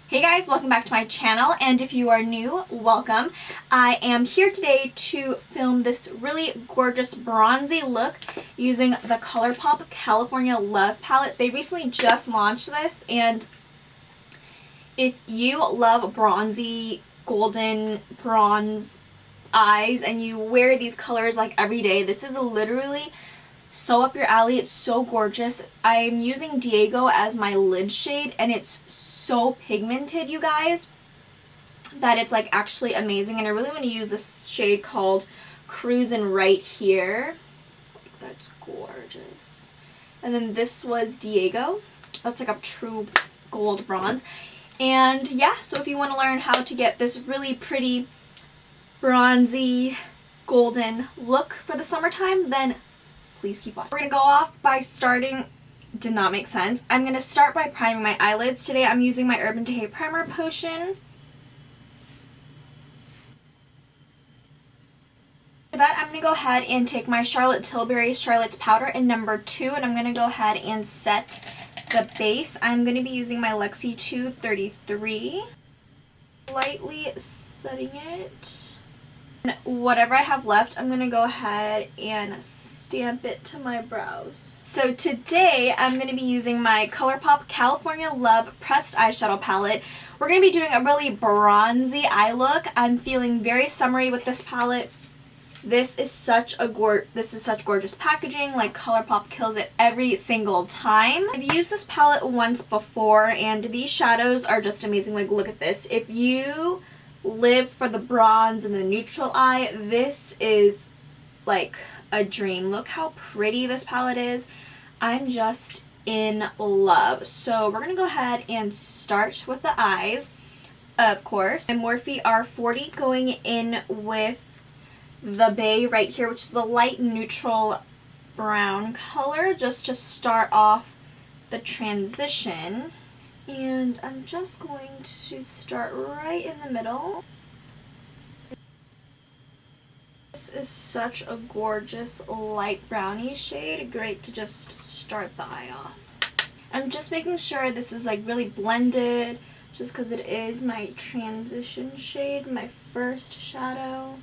Hey guys, welcome back to my channel, and if you are new, welcome. I am here today to film this really gorgeous bronzy look using the Colourpop California Love palette. They recently just launched this, and if you love bronzy, golden, bronze eyes and you wear these colors like every day, this is literally so up your alley. It's so gorgeous. I'm using Diego as my lid shade, and it's so pigmented, you guys, that it's like actually amazing. And I really want to use this shade called Cruisin' right here. That's gorgeous. And then this was Diego. That's like a true gold bronze. And yeah, so if you want to learn how to get this really pretty bronzy golden look for the summertime, then please keep watching. We're gonna go off by starting, did not make sense. I'm gonna start by priming my eyelids. Today I'm using my Urban Decay Primer Potion. For that, I'm gonna go ahead and take my Charlotte Tilbury Charlotte's Powder in number 2, and I'm gonna go ahead and set the base. I'm gonna be using my Lexi 233. Lightly setting it. And whatever I have left, I'm gonna go ahead and stamp it to my brows. So today I'm going to be using my Colourpop California Love Pressed Eyeshadow Palette. We're going to be doing a really bronzy eye look. I'm feeling very summery with this palette. This is such gorgeous packaging. Like, Colourpop kills it every single time. I've used this palette once before, and these shadows are just amazing. Like, look at this. If you live for the bronze and the neutral eye, this is like a dream. Look how pretty this palette is. I'm just in love. So we're gonna go ahead and start with the eyes, of course. My Morphe R40 going in with the Bay right here, which is a light neutral brown color, just to start off the transition. And I'm just going to start right in the middle. This is such a gorgeous light brownie shade. Great to just start the eye off. I'm just making sure this is like really blended, just because it is my transition shade, my first shadow.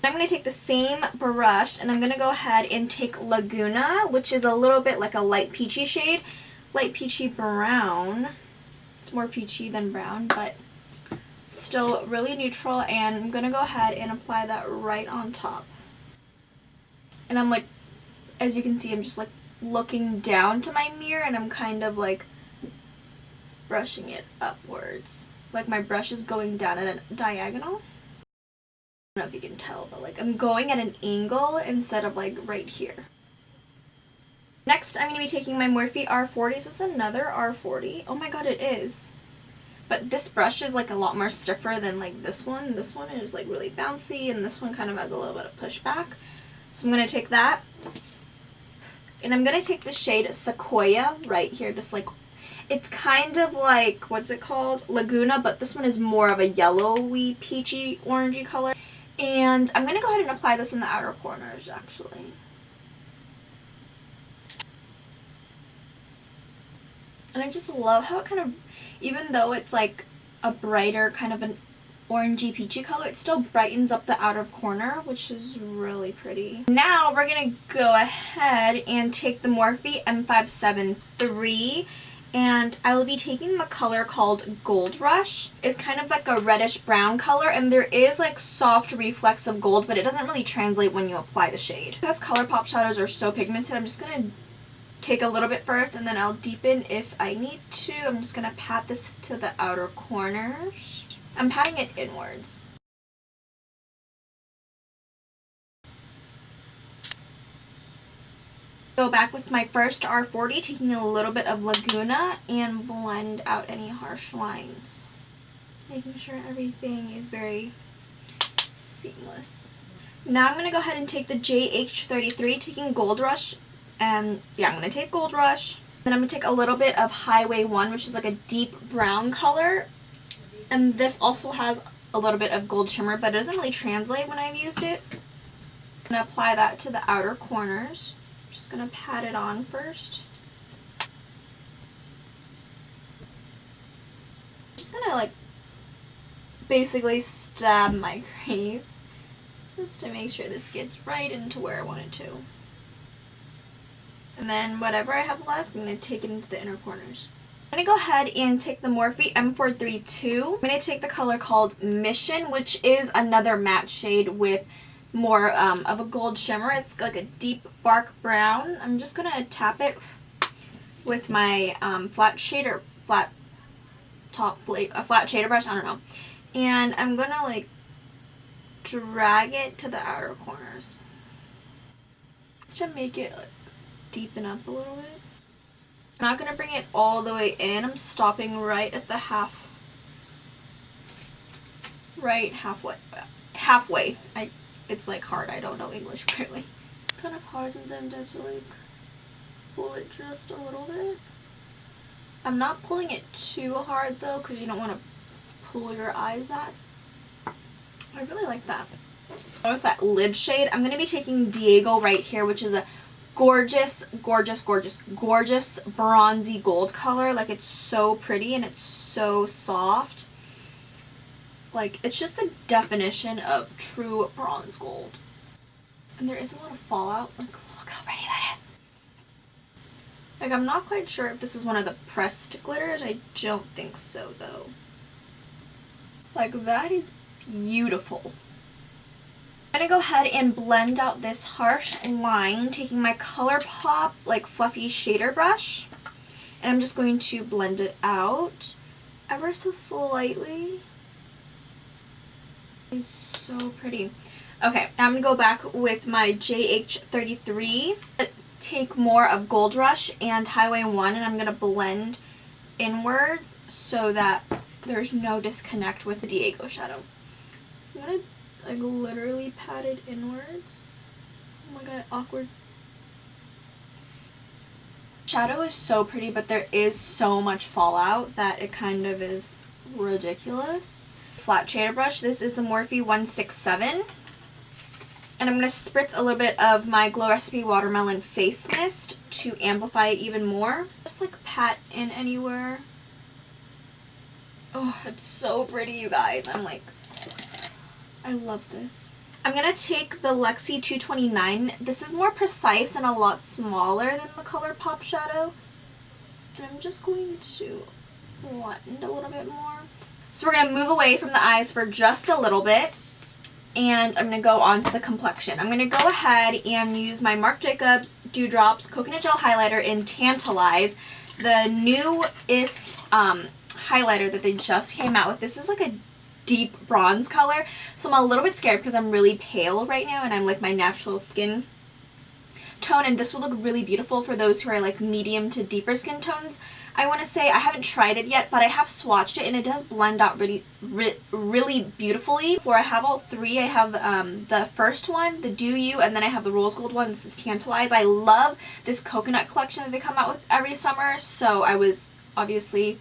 I'm going to take the same brush and I'm going to go ahead and take Laguna, which is a little bit like a light peachy shade. Light peachy brown. It's more peachy than brown, but still really neutral, and I'm gonna go ahead and apply that right on top. And I'm like, as you can see, I'm just like looking down to my mirror, and I'm kind of like brushing it upwards. Like my brush is going down at a diagonal. I don't know if you can tell, but like I'm going at an angle instead of like right here. Next, I'm gonna be taking my Morphe R40. Is this another R40? Oh my god, it is. But this brush is like a lot more stiffer than like this one. This one is like really bouncy, and this one kind of has a little bit of pushback. So I'm going to take that. And I'm going to take the shade Sequoia right here. This like, it's kind of like, what's it called? Laguna, but this one is more of a yellowy, peachy, orangey color. And I'm going to go ahead and apply this in the outer corners, actually. And I just love how it kind of, even though it's like a brighter kind of an orangey peachy color, it still brightens up the outer corner, which is really pretty. Now we're going to go ahead and take the Morphe M573, and I will be taking the color called Gold Rush. It's kind of like a reddish brown color, and there is like soft reflex of gold, but it doesn't really translate when you apply the shade. Because Colourpop shadows are so pigmented, I'm just going to take a little bit first, and then I'll deepen if I need to. I'm just going to pat this to the outer corners. I'm patting it inwards. Go back with my first R40, taking a little bit of Laguna and blend out any harsh lines. Just making sure everything is very seamless. Now I'm going to go ahead and take the JH33, taking Gold Rush. And yeah, I'm going to take Gold Rush. Then I'm going to take a little bit of Highway 1, which is like a deep brown color. And this also has a little bit of gold shimmer, but it doesn't really translate when I've used it. I'm going to apply that to the outer corners. I'm just going to pat it on first. just gonna like basically stab my crease just to make sure this gets right into where I want it to. And then whatever I have left, I'm going to take it into the inner corners. I'm going to go ahead and take the Morphe M432. I'm going to take the color called Mission, which is another matte shade with more of a gold shimmer. It's like a deep bark brown. I'm just going to tap it with my flat shader brush, I don't know. And I'm going to like drag it to the outer corners just to make it like deepen up a little bit. I'm not going to bring it all the way in. I'm stopping right at the halfway. It's like hard. I don't know English clearly. It's kind of hard sometimes to like pull it just a little bit. I'm not pulling it too hard though, because you don't want to pull your eyes out. I really like that. With that lid shade, I'm going to be taking Diego right here, which is a gorgeous bronzy gold color. Like, it's so pretty and it's so soft. Like, it's just a definition of true bronze gold. And there is a lot of fallout. Like, look how pretty that is. Like, I'm not quite sure if this is one of the pressed glitters. I don't think so, though. Like, that is beautiful. I'm going to go ahead and blend out this harsh line, taking my Colourpop, like, fluffy shader brush. And I'm just going to blend it out ever so slightly. It's so pretty. Okay, now I'm going to go back with my JH33. Take more of Gold Rush and Highway 1, and I'm going to blend inwards so that there's no disconnect with the Diego shadow. So I'm going to like literally pat it inwards. Oh my god, awkward. Shadow is so pretty, but there is so much fallout that it kind of is ridiculous. Flat shader brush. This is the Morphe 167. And I'm going to spritz a little bit of my Glow Recipe Watermelon Face Mist to amplify it even more. Just like pat in anywhere. Oh, it's so pretty, you guys. I'm like, I love this. I'm going to take the Lexi 229. This is more precise and a lot smaller than the Colourpop shadow. And I'm just going to blend a little bit more. So we're going to move away from the eyes for just a little bit. And I'm going to go on to the complexion. I'm going to go ahead and use my Marc Jacobs Dewdrops Coconut Gel Highlighter in Tantalize. The newest highlighter that they just came out with. This is like a deep bronze color, so I'm a little bit scared because I'm really pale right now and I'm like my natural skin tone, and this will look really beautiful for those who are like medium to deeper skin tones. I want to say I haven't tried it yet, but I have swatched it and it does blend out really beautifully. For I have all three. I have the first one, the Dew You, and then I have the Rose Gold one. This is Tantalize. I love this coconut collection that they come out with every summer, so I was obviously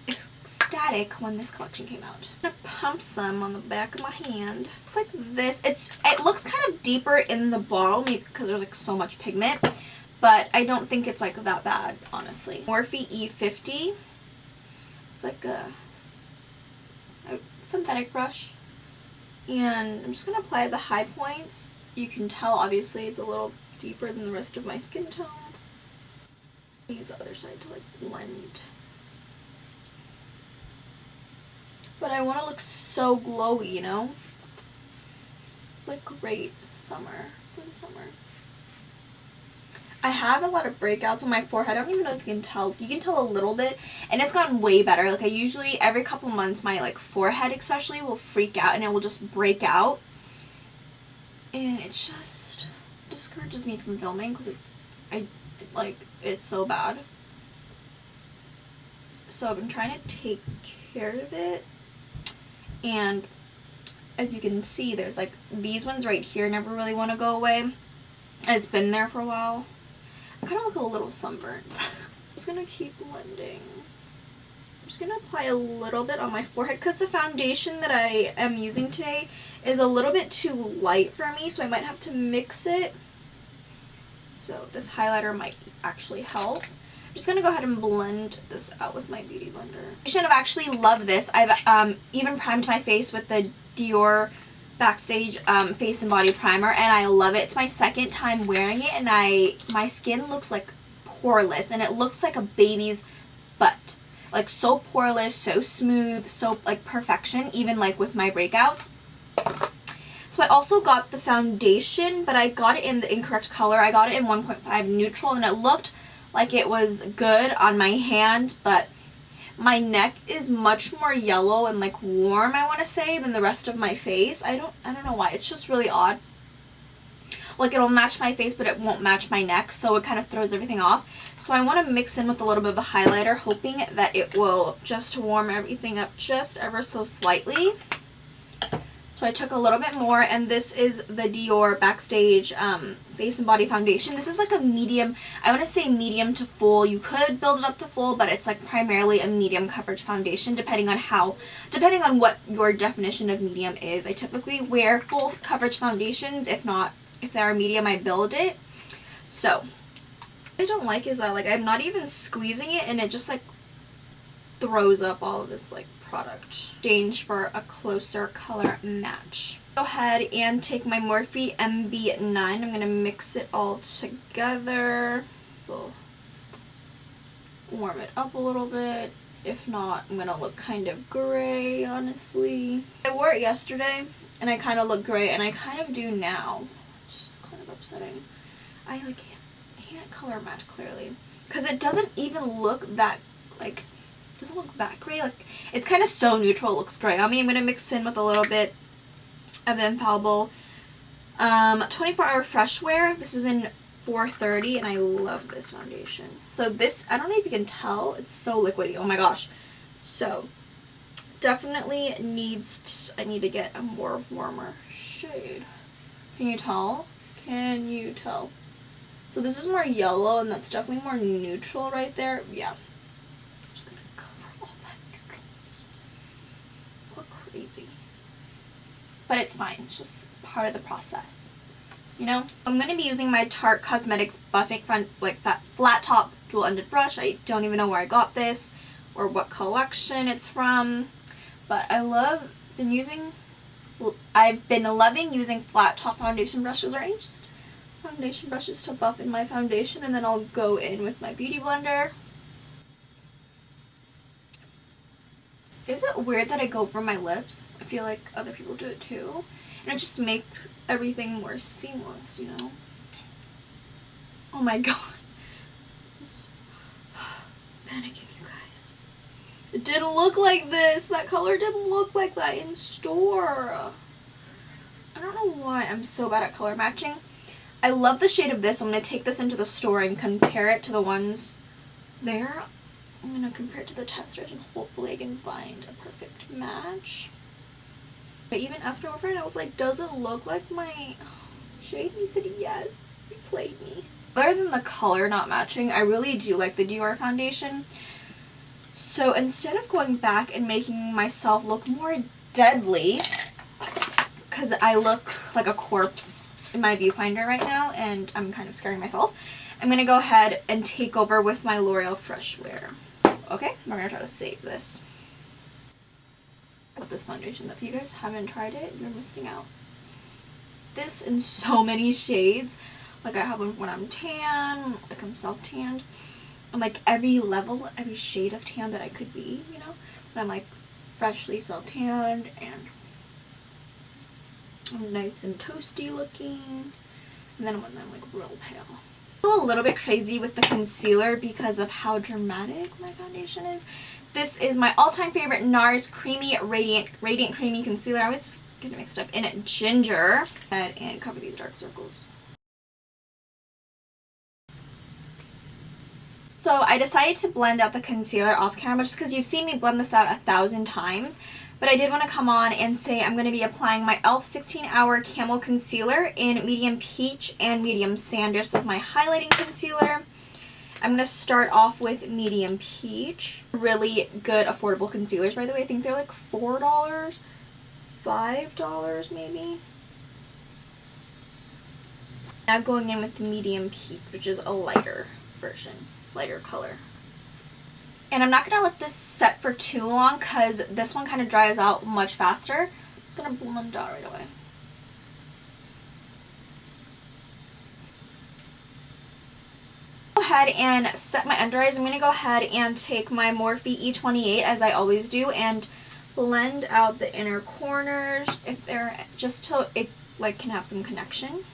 ecstatic when this collection came out. I'm gonna pump some on the back of my hand. It's like this. It looks kind of deeper in the bottle, maybe because there's like so much pigment, but I don't think it's like that bad, honestly. Morphe E50. It's like a synthetic brush, and I'm just gonna apply the high points. You can tell obviously it's a little deeper than the rest of my skin tone. Use the other side to like blend. But I want to look so glowy, you know? Like great summer for the summer. I have a lot of breakouts on my forehead. I don't even know if you can tell. You can tell a little bit, and it's gotten way better. Like I usually, every couple months, my like forehead especially will freak out and it will just break out. And it's just discourages me from filming because it's so bad. So I've been trying to take care of it. And as you can see, there's like these ones right here never really want to go away. It's been there for a while. I kind of look a little sunburnt. I'm just going to keep blending. I'm just going to apply a little bit on my forehead because the foundation that I am using today is a little bit too light for me, so I might have to mix it. So this highlighter might actually help. I'm just gonna go ahead and blend this out with my beauty blender. I should have actually loved this. I've even primed my face with the Dior Backstage face and body primer, and I love it. It's my second time wearing it, and my skin looks like poreless, and it looks like a baby's butt. Like so poreless, so smooth, so like perfection, even like with my breakouts. So I also got the foundation, but I got it in the incorrect color. I got it in 1.5 neutral, and it looked like it was good on my hand, but my neck is much more yellow and like warm, I want to say, than the rest of my face. I don't know why. It's just really odd. Like it'll match my face, but it won't match my neck, so it kind of throws everything off. So I want to mix in with a little bit of the highlighter, hoping that it will just warm everything up just ever so slightly. So I took a little bit more, and this is the Dior Backstage Face and Body Foundation. This is like a medium, I want to say medium to full. You could build it up to full, but it's like primarily a medium coverage foundation, depending on what your definition of medium is. I typically wear full coverage foundations. If they're medium, I build it. So what I don't like is that like I'm not even squeezing it, and it just like throws up all of this like product. Change for a closer color match. Go ahead and take my Morphe MB9. I'm going to mix it all together. So warm it up a little bit. If not, I'm going to look kind of gray, honestly. I wore it yesterday, and I kind of look gray, and I kind of do now. It's just kind of upsetting. I like can't color match clearly, because it doesn't even look that like doesn't look that gray. Like it's kind of so neutral, it looks gray on me. I'm going to mix in with a little bit of the Infallible 24-hour fresh wear. This is in 430, and I love this foundation. So this, I don't know if you can tell, it's so liquidy. Oh my gosh. So definitely I need to get a more warmer shade. Can you tell? Can you tell? So this is more yellow, and that's definitely more neutral right there. Yeah. Crazy, but it's fine. It's just part of the process, you know. I'm going to be using my Tarte Cosmetics buffing flat top dual ended brush. I don't even know where I got this or what collection it's from, but I've been loving using flat top foundation brushes, or just foundation brushes to buff in my foundation, and then I'll go in with my beauty blender. Is it weird that I go over my lips? I feel like other people do it too. And it just makes everything more seamless, you know? Oh my god. This is panicking, you guys. It didn't look like this. That color didn't look like that in store. I don't know why I'm so bad at color matching. I love the shade of this. I'm going to take this into the store and compare it to the ones there. I'm going to compare it to the testers, and hopefully I can find a perfect match. I even asked my friend, I was like, does it look like my shade? And he said yes. He played me. Other than the color not matching, I really do like the Dior foundation. So instead of going back and making myself look more deadly, because I look like a corpse in my viewfinder right now, and I'm kind of scaring myself, I'm going to go ahead and take over with my L'Oreal Fresh Wear. Okay, we're going to try to save this. With this foundation, if you guys haven't tried it, you're missing out. This in so many shades. Like I have when I'm tan, like I'm self-tanned. And like every level, every shade of tan that I could be, you know. But I'm like freshly self-tanned, and I'm nice and toasty looking. And then when I'm like real pale. A little bit crazy with the concealer because of how dramatic my foundation is. This is my all-time favorite NARS Creamy Radiant Creamy Concealer. I always get it mixed up in ginger. And cover these dark circles. So I decided to blend out the concealer off camera just because you've seen me blend this out 1,000 times. But I did want to come on and say I'm going to be applying my e.l.f. 16-Hour Camo Concealer in Medium Peach and Medium Sand. This is my highlighting concealer. I'm going to start off with Medium Peach. Really good, affordable concealers, by the way. I think they're like $4, $5 maybe. Now going in with the Medium Peach, which is a lighter version. lighter color. And I'm not going to let this set for too long because this one kind of dries out much faster. I'm just going to blend out right away. Go ahead and set my under eyes. I'm going to go ahead and take my Morphe E28 as I always do and blend out the inner corners if they're just so it like can have some connection.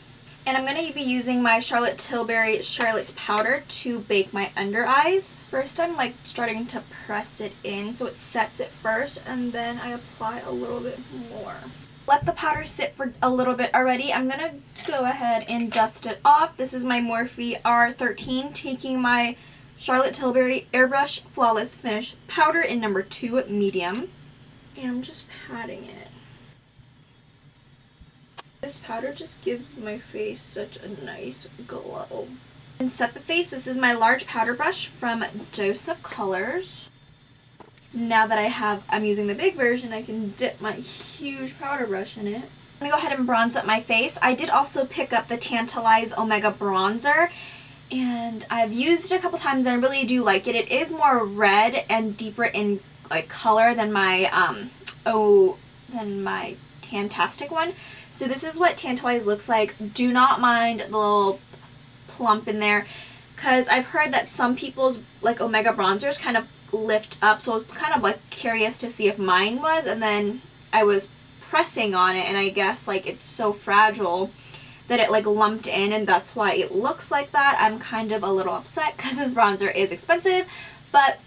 And I'm going to be using my Charlotte Tilbury Charlotte's powder to bake my under eyes. First I'm like starting to press it in so it sets it first, and then I apply a little bit more. Let the powder sit for a little bit already. I'm going to go ahead and dust it off. This is my Morphe R13, taking my Charlotte Tilbury Airbrush Flawless Finish powder in number 2 medium. And I'm just patting it. This powder just gives my face such a nice glow. And set the face, this is my large powder brush from Dose of Colors. Now that I'm using the big version, I can dip my huge powder brush in it. I'm going to go ahead and bronze up my face. I did also pick up the Tantalize Omega Bronzer, and I've used it a couple times and I really do like it. It is more red and deeper in like color than my Tantastic one. So this is what Tantalize looks like. Do not mind the little plump in there, because I've heard that some people's like Omega bronzers kind of lift up, so I was kind of like curious to see if mine was, and then I was pressing on it and I guess like it's so fragile that it like lumped in, and that's why it looks like that. I'm kind of a little upset because this bronzer is expensive, but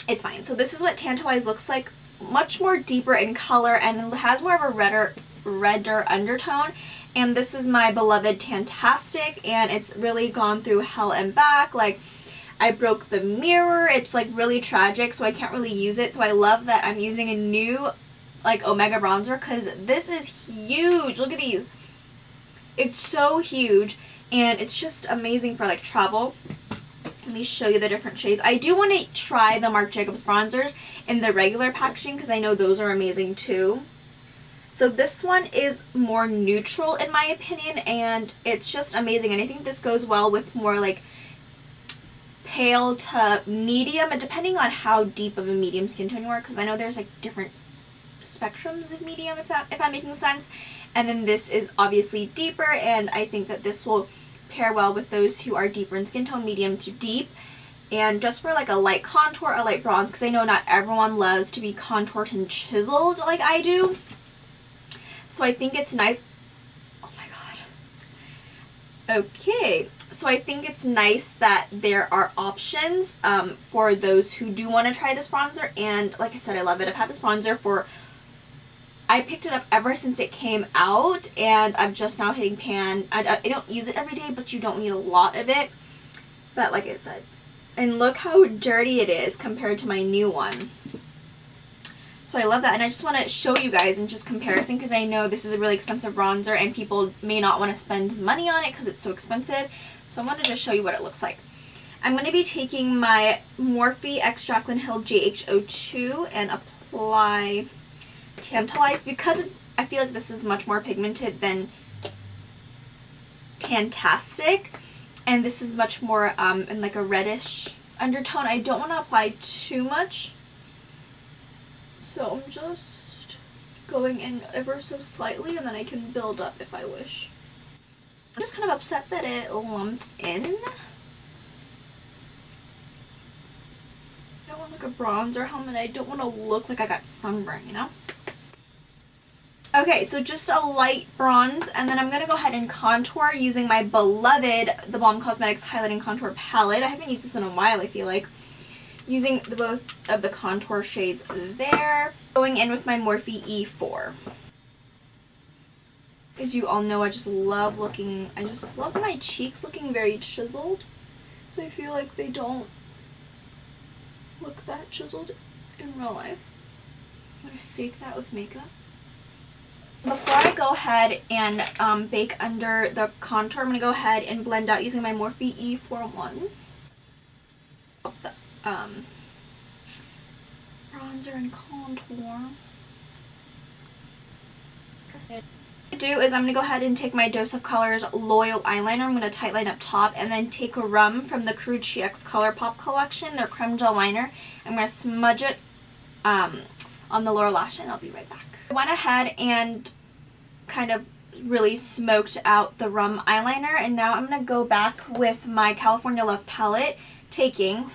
it's fine. So this is what Tantalize looks like, much more deeper in color and it has more of a redder undertone. And this is my beloved Tantastic, and it's really gone through hell and back. Like, I broke the mirror. It's like really tragic, so I can't really use it. So I love that I'm using a new like Omega bronzer because this is huge. Look at these. It's so huge and it's just amazing for like travel. Let me show you the different shades. I do want to try the Marc Jacobs bronzers in the regular packaging because I know those are amazing too. So this one is more neutral in my opinion, and it's just amazing. And I think this goes well with more like pale to medium, and depending on how deep of a medium skin tone you are, because I know there's like different spectrums of medium, if I'm making sense. And then this is obviously deeper, and I think that this will pair well with those who are deeper in skin tone, medium to deep. And just for like a light contour, a light bronze, because I know not everyone loves to be contoured and chiseled like I do. So I think it's nice. Oh my god. Okay. So I think it's nice that there are options for those who do want to try this bronzer. And like I said, I love it. I've had this bronzer I picked it up ever since it came out, and I'm just now hitting pan. I don't use it every day, but you don't need a lot of it. But like I said, and look how dirty it is compared to my new one. So I love that, and I just want to show you guys in just comparison, because I know this is a really expensive bronzer and people may not want to spend money on it because it's so expensive. So I want to just show you what it looks like. I'm going to be taking my Morphe X Jaclyn Hill JH02 and apply Tantalize, because I feel like this is much more pigmented than Tantastic, and this is much more in like a reddish undertone. I don't want to apply too much, so I'm just going in ever so slightly, and then I can build up if I wish. I'm just kind of upset that it lumped in. I don't want like a bronzer helmet. I don't want to look like I got sunburn, you know? Okay, so just a light bronze, and then I'm going to go ahead and contour using my beloved The Balm Cosmetics Highlighting Contour Palette. I haven't used this in a while, I feel like. Using both of the contour shades there. Going in with my Morphe E4. As you all know, I just love my cheeks looking very chiseled. So I feel like they don't look that chiseled in real life. I'm going to fake that with makeup. Before I go ahead and bake under the contour, I'm going to go ahead and blend out using my Morphe E41. The bronzer and contour. What I'm going to do is I'm going to go ahead and take my Dose of Colors Loyal Eyeliner. I'm going to tightline up top and then take a rum from the Karrueche X Colourpop collection, their Creme Gel Liner. I'm going to smudge it on the lower lash and I'll be right back. I went ahead and kind of really smoked out the rum eyeliner, and now I'm going to go back with my California Love palette, taking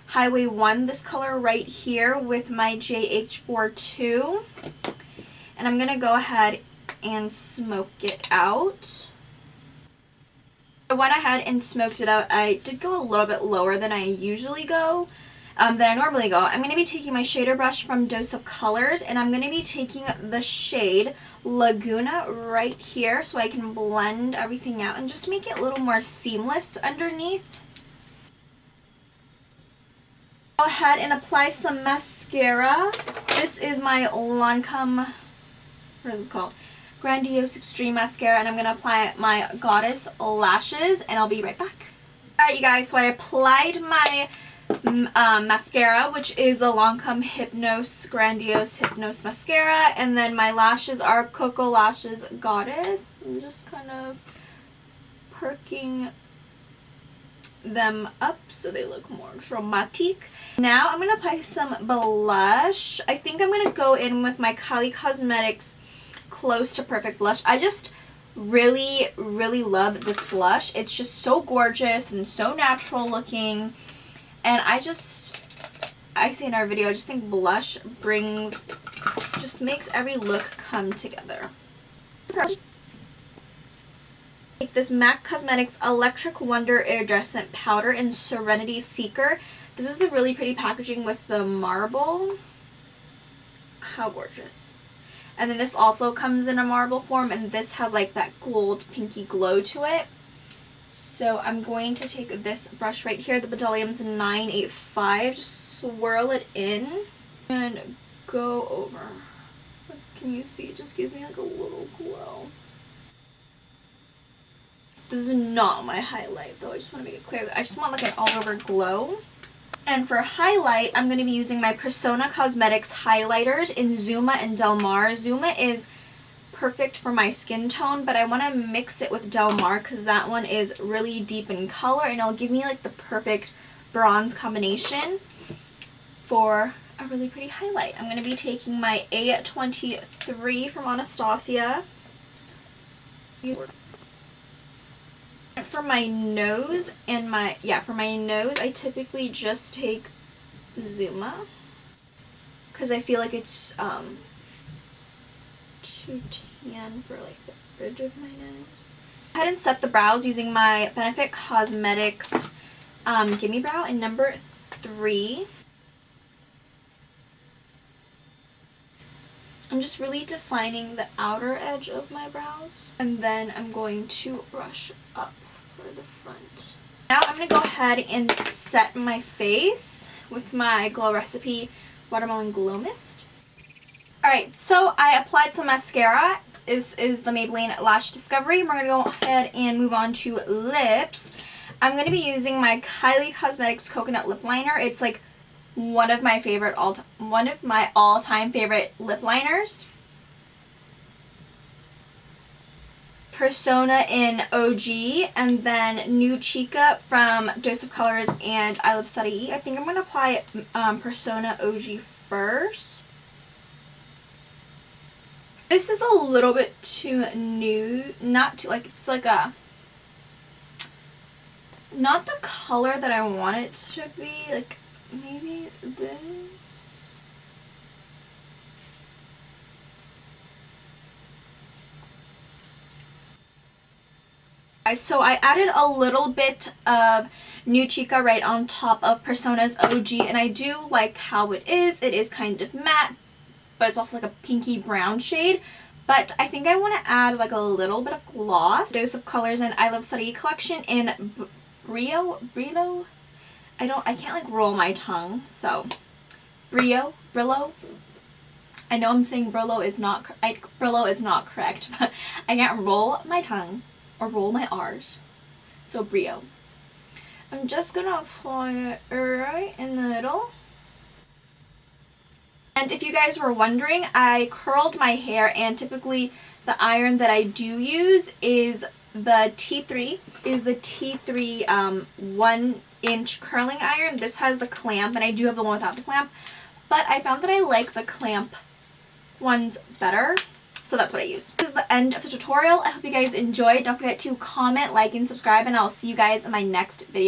Highway 1, this color right here, with my JH42, and I'm going to go ahead and smoke it out. I went ahead and smoked it out. I did go a little bit lower than I usually go, than I normally go. I'm going to be taking my shader brush from Dose of Colors, and I'm going to be taking the shade Laguna right here so I can blend everything out and just make it a little more seamless underneath. Go ahead and apply some mascara. This is my Lancome, what is this called? Grandiose Extreme Mascara, and I'm going to apply my Goddess lashes, and I'll be right back. Alright, you guys, so I applied my mascara, which is the Lancome Grandiose Hypnose Mascara, and then my lashes are KoKo Lashes Goddess. I'm just kind of perking them up so they look more dramatic. Now I'm going to apply some blush. I think I'm going to go in with my Kylie Cosmetics Close to Perfect blush. I just really love this blush. It's just so gorgeous and so natural looking. And I say in our video, I just think blush just makes every look come together. So take this MAC Cosmetics Electric Wonder Iridescent Powder in Serenity Seeker. This is the really pretty packaging with the marble. How gorgeous. And then this also comes in a marble form, and this has like that gold pinky glow to it. So I'm going to take this brush right here, the Bedelium's 985, just swirl it in and go over. Can you see? It just gives me like a little glow. This is not my highlight though, I just want to make it clear. I just want like an all over glow. And for highlight, I'm going to be using my Persona Cosmetics highlighters in Zuma and Del Mar. Zuma is perfect for my skin tone, but I want to mix it with Del Mar because that one is really deep in color and it'll give me like the perfect bronze combination for a really pretty highlight. I'm going to be taking my A23 from Anastasia. For my nose and for my nose, I typically just take Zuma because I feel like it's too tan for like the bridge of my nose. Go ahead and set the brows using my Benefit Cosmetics Gimmie Brow in number 3. I'm just really defining the outer edge of my brows, and then I'm going to brush up for the front. Now I'm going to go ahead and set my face with my Glow Recipe Watermelon Glow Mist. Alright, so I applied some mascara. This is the Maybelline Lash Discovery. We're going to go ahead and move on to lips. I'm going to be using my Kylie Cosmetics Coconut Lip Liner. It's like one of my all-time favorite lip liners. Persona in OG, and then New Chica from Dose of Colors and I Love Study. I think I'm going to apply Persona OG first. This is a little bit too nude, not too, like, it's like a, not the color that I want it to be, like, maybe this. So I added a little bit of New Chica right on top of Persona's OG, and I do like how it is. It is kind of matte, but it's also like a pinky brown shade. But I think I want to add like a little bit of gloss. Dose of Colors and I Love Study collection in Brillo. I can't like roll my tongue, so Brillo. I know I'm saying Brillo is not correct, but I can't roll my tongue or roll my R's. So Brillo. I'm just gonna apply it right in the middle. And if you guys were wondering, I curled my hair, and typically The iron that I do use is the T3. Is the T3 1-inch curling iron. This has the clamp, and I do have the one without the clamp. But I found that I like the clamp ones better. So that's what I use. This is the end of the tutorial. I hope you guys enjoyed. Don't forget to comment, like, and subscribe, and I'll see you guys in my next video.